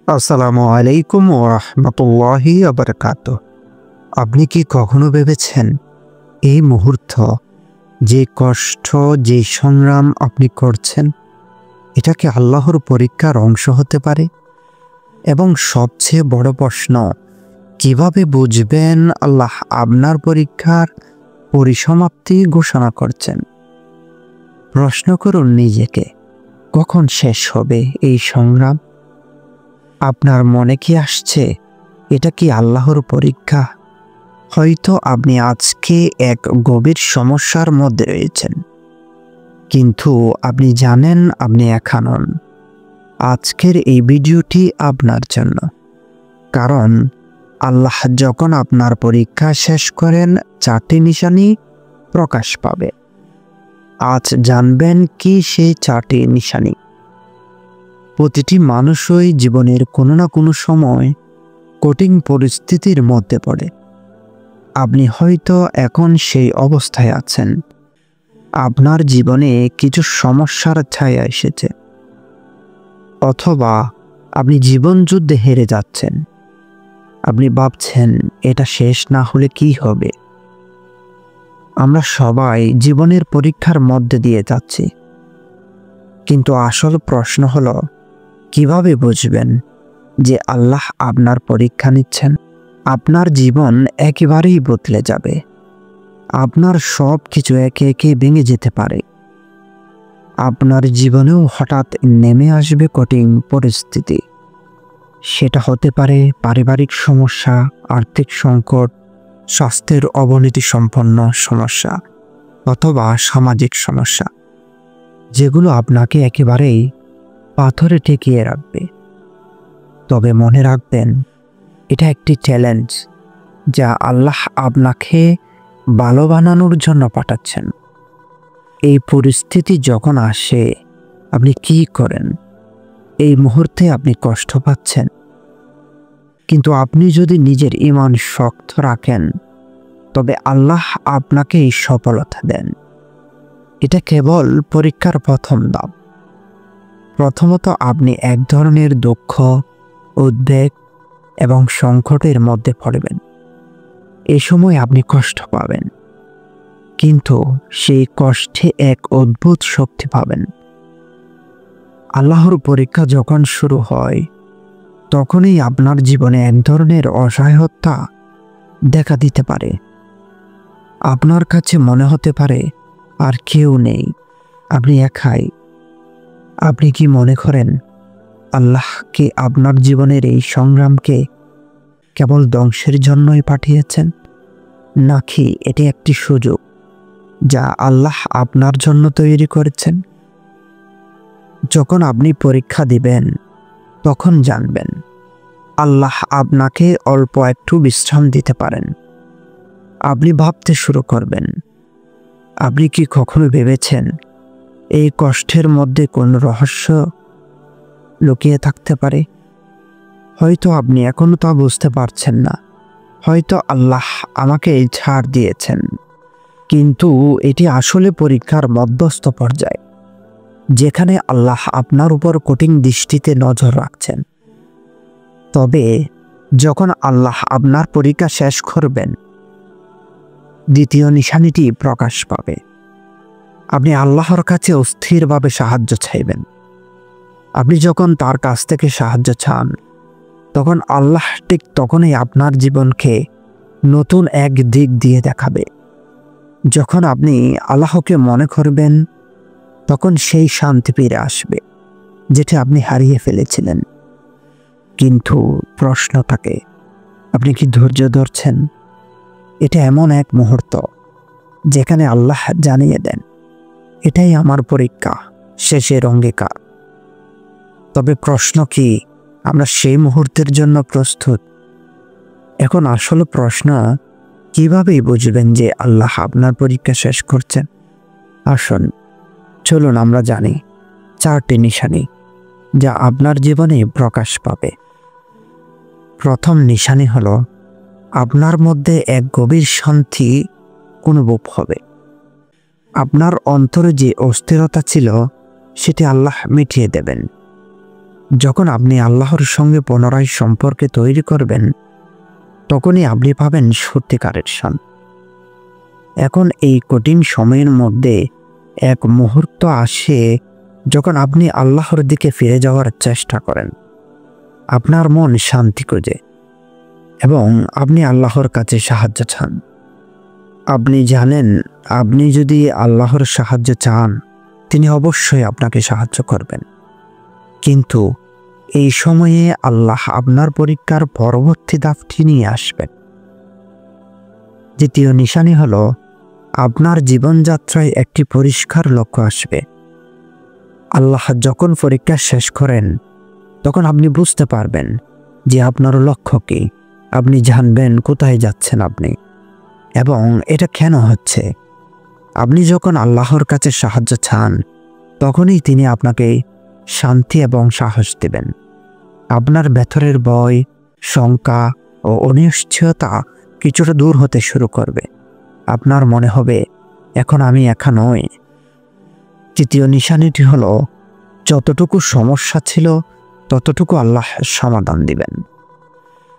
আসসালামু আলাইকুম ওয়া রাহমাতুল্লাহি ওয়া বারাকাতুহু। আপনি কি কখনো ভেবেছেন এই মুহূর্ত, যে কষ্ট, যে সংগ্রাম আপনি করছেন, এটা কি আল্লাহর পরীক্ষার অংশ হতে পারে? এবং সবচেয়ে বড় প্রশ্ন, কিভাবে বুঝবেন আল্লাহ আপনার পরীক্ষার পরিসমাপ্তি ঘোষণা করছেন? প্রশ্ন করুন নিজেকে, কখন শেষ হবে এই সংগ্রাম? আপনার মনে কি আসছে এটা কি আল্লাহর পরীক্ষা? হয়তো আপনি আজকে এক গভীর সমস্যার মধ্যে রয়েছেন, কিন্তু আপনি জানেন আপনি একা নন। আজকের এই ভিডিওটি আপনার জন্য, কারণ আল্লাহ যখন আপনার পরীক্ষা শেষ করেন, 4টি নিশানি প্রকাশ পাবে। আজ জানবেন কি সেই 4টি নিশানি। প্রতিটি মানুষই জীবনের কোনো না কোনো সময় কঠিন পরিস্থিতির মধ্যে পড়ে। আপনি হয়তো এখন সেই অবস্থায় আছেন। আপনার জীবনে কিছু সমস্যার ছায়া এসেছে, অথবা আপনি জীবন যুদ্ধে হেরে যাচ্ছেন। আপনি ভাবছেন এটা শেষ না হলে কি হবে। আমরা সবাই জীবনের পরীক্ষার মধ্যে দিয়ে যাচ্ছি, কিন্তু আসল প্রশ্ন হলো, কিভাবে বুঝবেন যে আল্লাহ আপনার পরীক্ষা নিচ্ছেন? আপনার জীবন একেবারেই বদলে যাবে। আপনার সব কিছু একে একে ভেঙে যেতে পারে। আপনার জীবনেও হঠাৎ নেমে আসবে কঠিন পরিস্থিতি। সেটা হতে পারে পারিবারিক সমস্যা, আর্থিক সংকট, স্বাস্থ্যের অবনতি সম্পন্ন সমস্যা, অথবা সামাজিক সমস্যা, যেগুলো আপনাকে একেবারেই পাথরে ঠেকিয়ে রাখবে। তবে মনে রাখবেন, এটা একটি চ্যালেঞ্জ যা আল্লাহ আপনাকে ভালো বানানোর জন্য পাঠাচ্ছেন। এই পরিস্থিতি যখন আসে, আপনি কি করেন? এই মুহূর্তে আপনি কষ্ট পাচ্ছেন, কিন্তু আপনি যদি নিজের ঈমান শক্ত রাখেন, তবে আল্লাহ আপনাকে এই সফলতা দেন। এটা কেবল পরীক্ষার প্রথম ধাপ। প্রথমত, আপনি এক ধরনের দুঃখ, উদ্বেগ এবং সংকটের মধ্যে পড়বেন। এ সময় আপনি কষ্ট পাবেন, কিন্তু সেই কষ্টে এক অদ্ভুত শক্তি পাবেন। আল্লাহর পরীক্ষা যখন শুরু হয়, তখনই আপনার জীবনে এক ধরনের অসহায়তা দেখা দিতে পারে। আপনার কাছে মনে হতে পারে আর কেউ নেই, আপনি একাই। আপনি কি মনে করেন আল্লাহ কি আপনার জীবনের এই সংগ্রামকে কেবল ধ্বংসের জন্যই পাঠিয়েছেন, নাকি এটি একটি সুযোগ যা আল্লাহ আপনার জন্য তৈরি করেছেন? যখন আপনি পরীক্ষা দিবেন, তখন জানবেন আল্লাহ আপনাকে অল্প একটু বিশ্রাম দিতে পারেন। আপনি ভাবতে শুরু করবেন, আপনি কি কখনো ভেবেছেন এই কষ্টের মধ্যে কোন রহস্য লুকিয়ে থাকতে পারে? হয়তো আপনি এখনো তা বুঝতে পারছেন না। হয়তো আল্লাহ আমাকে এই ছাড় দিয়েছেন, কিন্তু এটি আসলে পরীক্ষার মধ্যস্থ পর্যায়, যেখানে আল্লাহ আপনার উপর কঠিন দৃষ্টিতে নজর রাখছেন। তবে যখন আল্লাহ আপনার পরীক্ষা শেষ করবেন, দ্বিতীয় নিশানিটি প্রকাশ পাবে। আপনি আল্লাহর কাছে অস্থিরভাবে সাহায্য চাইবেন। আপনি যখন তার কাছ থেকে সাহায্য চান, তখন আল্লাহ ঠিক তখনই আপনার জীবনকে নতুন এক দিক দিয়ে দেখাবে। যখন আপনি আল্লাহকে মনে করবেন, তখন সেই শান্তি ফিরে আসবে যেটা আপনি হারিয়ে ফেলেছিলেন। কিন্তু প্রশ্ন থাকে, আপনি কি ধৈর্য ধরছেন? এটা এমন এক মুহূর্ত যেখানে আল্লাহ জানিয়ে দেন, এটাই আমার পরীক্ষা, শেষের অঙ্গীকার। তবে প্রশ্ন কি, আমরা সেই মুহূর্তের জন্য প্রস্তুত? এখন আসল প্রশ্ন, কিভাবে বুঝবেন যে আল্লাহ আপনার পরীক্ষা শেষ করছেন? আসুন, চলুন আমরা জানি 4টি নিশানি যা আপনার জীবনে প্রকাশ পাবে। প্রথম নিশানি হলো, আপনার মধ্যে এক গভীর শান্তি অনুভব হবে। আপনার অন্তরে যে অস্থিরতা ছিল, সেটি আল্লাহ মিটিয়ে দেবেন। যখন আপনি আল্লাহর সঙ্গে পুনরায় সম্পর্কে তৈরি করবেন, তখনই আপনি পাবেন সত্যিকারের শান্তি। এখন এই কঠিন সময়ের মধ্যে এক মুহূর্ত আসে যখন আপনি আল্লাহর দিকে ফিরে যাওয়ার চেষ্টা করেন। আপনার মন শান্তি খোঁজে এবং আপনি আল্লাহর কাছে সাহায্য চান। আপনি জানেন, আপনি যদি আল্লাহর সাহায্য চান, তিনি অবশ্যই আপনাকে সাহায্য করবেন। কিন্তু এই সময়ে আল্লাহ আপনার পরীক্ষার পরবর্তী ধাপটি নিয়ে আসবেন। দ্বিতীয় নিশানি হলো, আপনার জীবনযাত্রায় একটি পরিষ্কার লক্ষ্য আসবে। আল্লাহ যখন পরীক্ষা শেষ করেন, তখন আপনি বুঝতে পারবেন যে আপনার লক্ষ্য কী। আপনি জানবেন কোথায় যাচ্ছেন আপনি এবং এটা কেন হচ্ছে। আপনি যখন আল্লাহর কাছে সাহায্য চান, তখনই তিনি আপনাকে শান্তি এবং সাহস দেবেন। আপনার ভেতরের ভয়, শঙ্কা ও অনিশ্চয়তা কিছুটা দূর হতে শুরু করবে। আপনার মনে হবে, এখন আমি একা নই। তৃতীয় নিশানিটি হলো, যতটুকু সমস্যা ছিল ততটুকু আল্লাহ সমাধান দিবেন।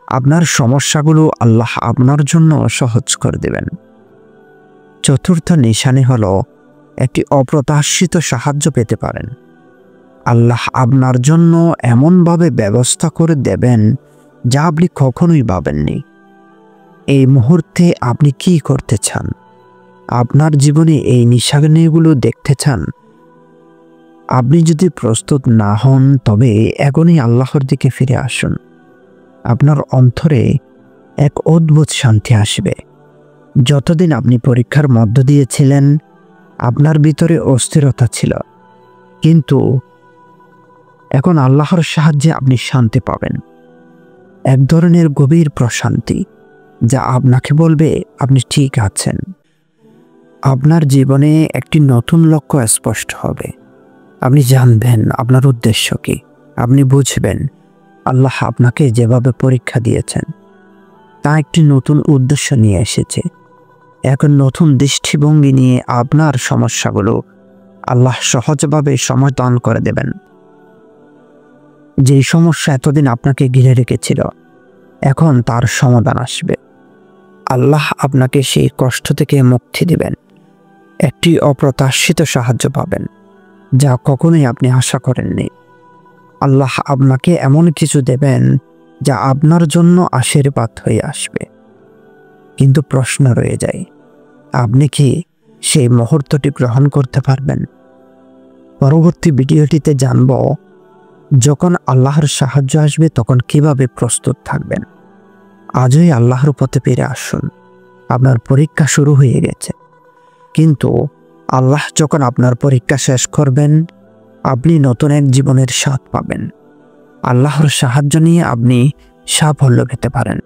আপনার সমস্যাগুলো আল্লাহ আপনার জন্য সহজ করে দেবেন। চতুর্থ নিশানি হলো, একটি অপ্রত্যাশিত সাহায্য পেতে পারেন। আল্লাহ আপনার জন্য এমনভাবে ব্যবস্থা করে দেবেন যা আপনি কখনোই ভাবেননি। এই মুহূর্তে আপনি কি করতে চান? আপনার জীবনে এই নিশানিগুলো দেখতে চান? আপনি যদি প্রস্তুত না হন, তবে এখনই আল্লাহর দিকে ফিরে আসুন। আপনার অন্তরে এক অদ্ভুত শান্তি আসবে। যতদিন আপনি পরীক্ষার মধ্য দিয়ে ছিলেন, আপনার ভিতরে অস্থিরতা ছিল, কিন্তু এখন আল্লাহর সাহায্যে আপনি শান্তি পাবেন। এক ধরনের গভীর প্রশান্তি যা আপনাকে বলবে আপনি ঠিক আছেন। আপনার জীবনে একটি নতুন লক্ষ্য স্পষ্ট হবে। আপনি জানবেন আপনার উদ্দেশ্য কি। আপনি বুঝবেন আল্লাহ আপনাকে যেভাবে পরীক্ষা দিয়েছেন তা একটি নতুন উদ্দেশ্য নিয়ে এসেছে। এখন নতুন দৃষ্টিভঙ্গি নিয়ে আপনার সমস্যাগুলো আল্লাহ সহজভাবে সমাধান করে দেবেন। যেই সমস্যা এতদিন আপনাকে ঘিরে রেখেছিল, এখন তার সমাধান আসবে। আল্লাহ আপনাকে সেই কষ্ট থেকে মুক্তি দিবেন। একটি অপ্রত্যাশিত সাহায্য পাবেন যা কখনোই আপনি আশা করেননি। আল্লাহ আপনাকে এমন কিছু দেবেন যা আপনার জন্য আশীর্বাদ হয়ে আসবে। কিন্তু প্রশ্ন রয়ে যায়, আপনি কি সেই মুহূর্তটি গ্রহণ করতে পারবেন? পরবর্তী ভিডিওটিতে জানব, যখন আল্লাহর সাহায্য আসবে তখন কিভাবে প্রস্তুত থাকবেন। আজই আল্লাহর পথে ফিরে আসুন। আপনার পরীক্ষা শুরু হয়ে গেছে, কিন্তু আল্লাহ যখন আপনার পরীক্ষা শেষ করবেন, আপনি নতুন এক জীবনের স্বাদ পাবেন। আল্লাহর সাহায্য নিয়ে আপনি সাফল্য পেতে পারেন।